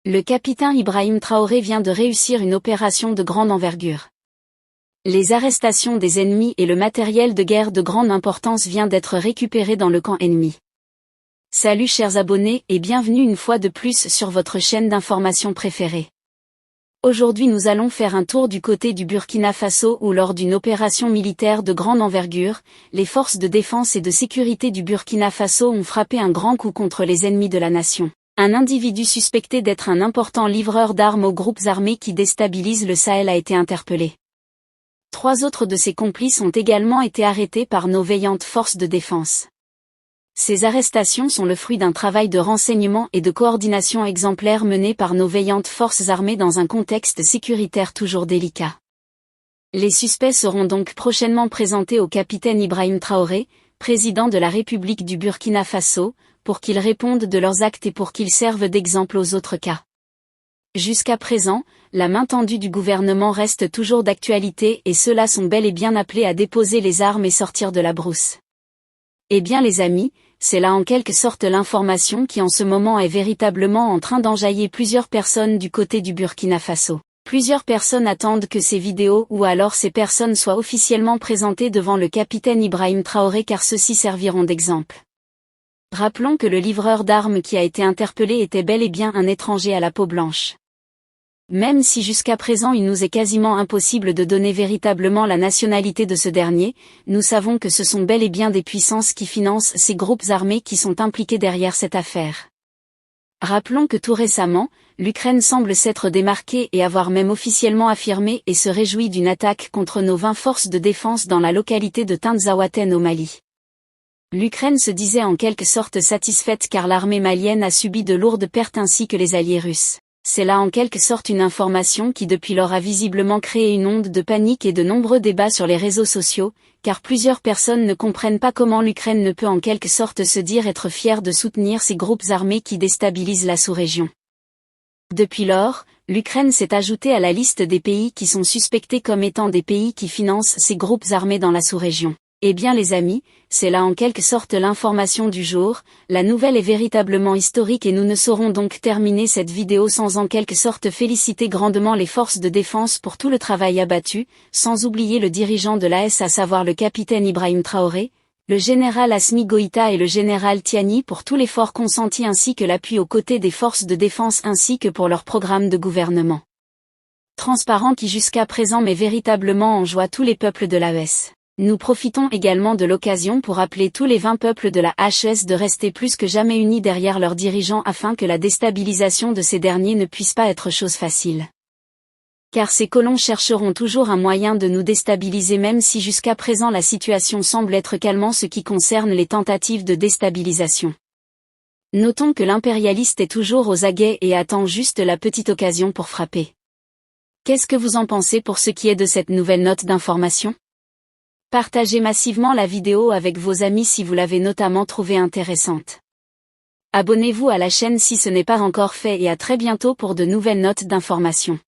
Le capitaine Ibrahim Traoré vient de réussir une opération de grande envergure. Les arrestations des ennemis et le matériel de guerre de grande importance vient d'être récupéré dans le camp ennemi. Salut chers abonnés et bienvenue une fois de plus sur votre chaîne d'information préférée. Aujourd'hui nous allons faire un tour du côté du Burkina Faso où lors d'une opération militaire de grande envergure, les forces de défense et de sécurité du Burkina Faso ont frappé un grand coup contre les ennemis de la nation. Un individu suspecté d'être un important livreur d'armes aux groupes armés qui déstabilisent le Sahel a été interpellé. 3 autres de ses complices ont également été arrêtés par nos veillantes forces de défense. Ces arrestations sont le fruit d'un travail de renseignement et de coordination exemplaire mené par nos veillantes forces armées dans un contexte sécuritaire toujours délicat. Les suspects seront donc prochainement présentés au capitaine Ibrahim Traoré, président de la République du Burkina Faso, pour qu'ils répondent de leurs actes et pour qu'ils servent d'exemple aux autres cas. Jusqu'à présent, la main tendue du gouvernement reste toujours d'actualité et ceux-là sont bel et bien appelés à déposer les armes et sortir de la brousse. Eh bien les amis, c'est là en quelque sorte l'information qui en ce moment est véritablement en train d'enjailler plusieurs personnes du côté du Burkina Faso. Plusieurs personnes attendent que ces vidéos ou alors ces personnes soient officiellement présentées devant le capitaine Ibrahim Traoré car ceux-ci serviront d'exemple. Rappelons que le livreur d'armes qui a été interpellé était bel et bien un étranger à la peau blanche. Même si jusqu'à présent il nous est quasiment impossible de donner véritablement la nationalité de ce dernier, nous savons que ce sont bel et bien des puissances qui financent ces groupes armés qui sont impliqués derrière cette affaire. Rappelons que tout récemment, l'Ukraine semble s'être démarquée et avoir même officiellement affirmé et se réjouit d'une attaque contre nos 20 forces de défense dans la localité de Tinzaouaten au Mali. L'Ukraine se disait en quelque sorte satisfaite car l'armée malienne a subi de lourdes pertes ainsi que les alliés russes. C'est là en quelque sorte une information qui depuis lors a visiblement créé une onde de panique et de nombreux débats sur les réseaux sociaux, car plusieurs personnes ne comprennent pas comment l'Ukraine ne peut en quelque sorte se dire être fière de soutenir ces groupes armés qui déstabilisent la sous-région. Depuis lors, l'Ukraine s'est ajoutée à la liste des pays qui sont suspectés comme étant des pays qui financent ces groupes armés dans la sous-région. Eh bien les amis, c'est là en quelque sorte l'information du jour, la nouvelle est véritablement historique et nous ne saurons donc terminer cette vidéo sans en quelque sorte féliciter grandement les forces de défense pour tout le travail abattu, sans oublier le dirigeant de l'AS à savoir le capitaine Ibrahim Traoré, le général Assimi Goïta et le général Tiani pour tout l'effort consenti ainsi que l'appui aux côtés des forces de défense ainsi que pour leur programme de gouvernement transparent qui jusqu'à présent met véritablement en joie tous les peuples de l'AES. Nous profitons également de l'occasion pour appeler tous les 20 peuples de la HES de rester plus que jamais unis derrière leurs dirigeants afin que la déstabilisation de ces derniers ne puisse pas être chose facile. Car ces colons chercheront toujours un moyen de nous déstabiliser même si jusqu'à présent la situation semble être calme en ce qui concerne les tentatives de déstabilisation. Notons que l'impérialiste est toujours aux aguets et attend juste la petite occasion pour frapper. Qu'est-ce que vous en pensez pour ce qui est de cette nouvelle note d'information ? Partagez massivement la vidéo avec vos amis si vous l'avez notamment trouvée intéressante. Abonnez-vous à la chaîne si ce n'est pas encore fait et à très bientôt pour de nouvelles notes d'information.